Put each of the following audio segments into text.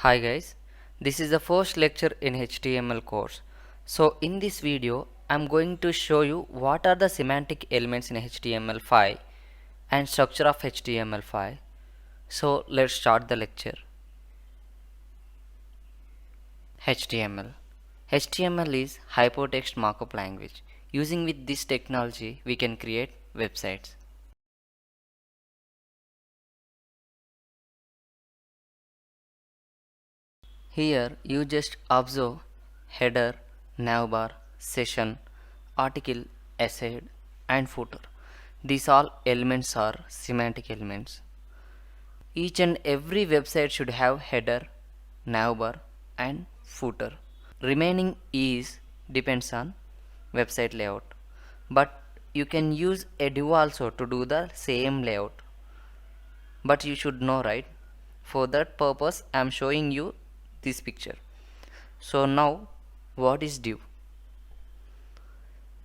Hi guys, this is the first lecture in HTML course. So in this video, I'm going to show you what are the semantic elements in HTML5 and structure of HTML5. So let's start the lecture. HTML. HTML is hypertext markup language. Using with this technology, we can create websites. Here you just observe header, navbar, session, article, essay and footer. These all elements are semantic elements. Each and every website should have header, navbar and footer. Remaining is depends on website layout. But you can use a div also to do the same layout. But you should know, right? For that purpose I am showing you this picture. So now what is div?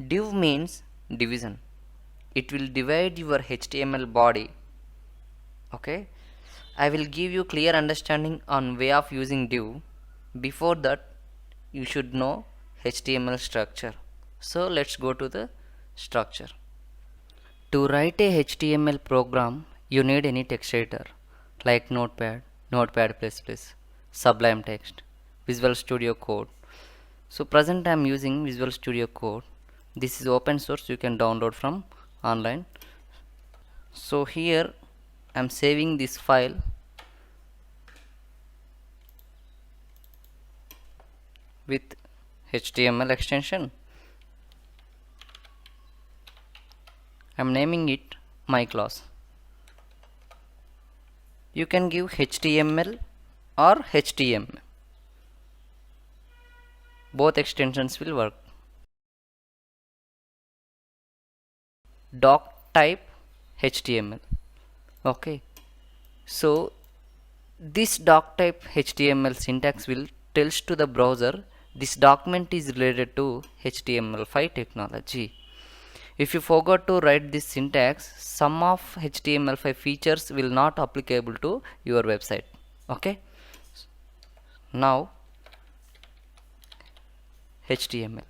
Div means division. It will divide your HTML body. Okay, I will give you clear understanding on way of using div. Before that you should know HTML structure. So let's go to the structure. To write a HTML program you need any text editor like Notepad, Notepad++, Sublime Text, Visual Studio Code. So present I am using Visual Studio Code. This is open source, you can download from online. So here I am saving this file with HTML extension. I am naming it my class. You can give HTML or HTML. Both extensions will work. Doc type HTML. Okay, so this doc type HTML syntax will tells to the browser this document is related to HTML5 technology. If you forgot to write this syntax, some of HTML5 features will not applicable to your website. Okay, now HTML.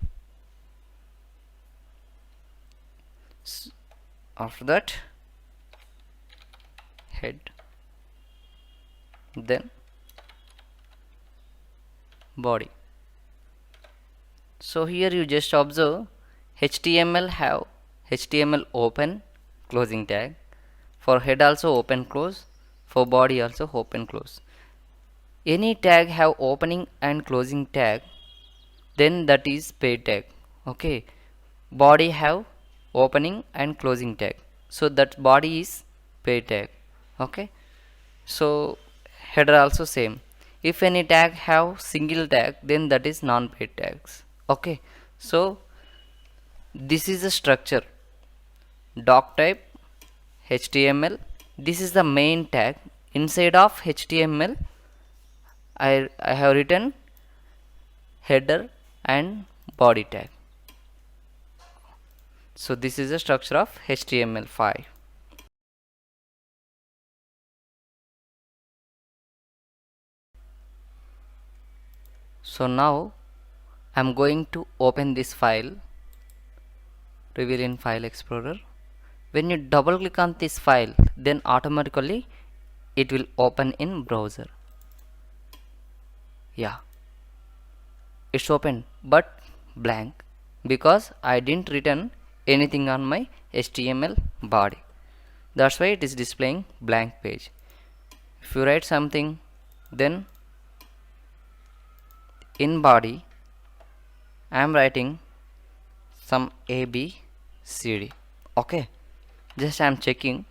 After that head, then body. So here you just observe HTML have HTML open closing tag, for head also open close, for body also open close. Any tag have opening and closing tag, then that is paid tag. Okay, body have opening and closing tag, so that body is paid tag. Okay, so header also same. If any tag have single tag, then that is non-paid tags. Okay, so this is the structure. Doc type HTML. This is the main tag. Inside of HTML I have written header and body tag. So this is the structure of HTML5. So now I am going to open this file, reveal in File Explorer. When you double click on this file, then automatically it will open in browser. Yeah, it's open but blank because I didn't written anything on my HTML body. That's why it is displaying blank page. If you write something, then in body I am writing some A B C D. Okay, just I am checking,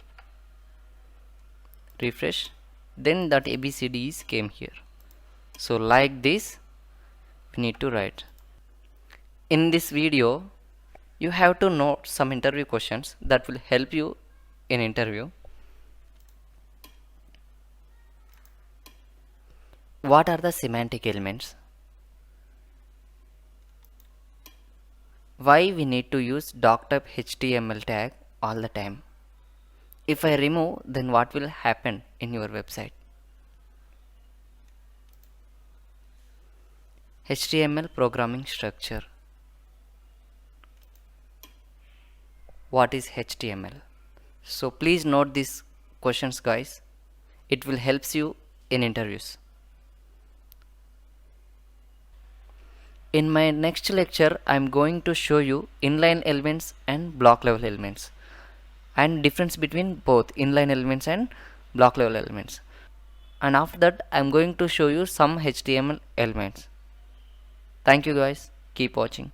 refresh, then that ABCDs came here. So like this we need to write. In this video you have to note some interview questions that will help you in interview. What are the semantic elements? Why we need to use doctype HTML tag all the time? If I remove, then what will happen in your website? HTML programming structure. What is HTML? So please note these questions, guys. It will helps you in interviews. In my next lecture, I am going to show you inline elements and block level elements and difference between both inline elements and block level elements. And after that, I am going to show you some HTML elements. Thank you, guys. Keep watching.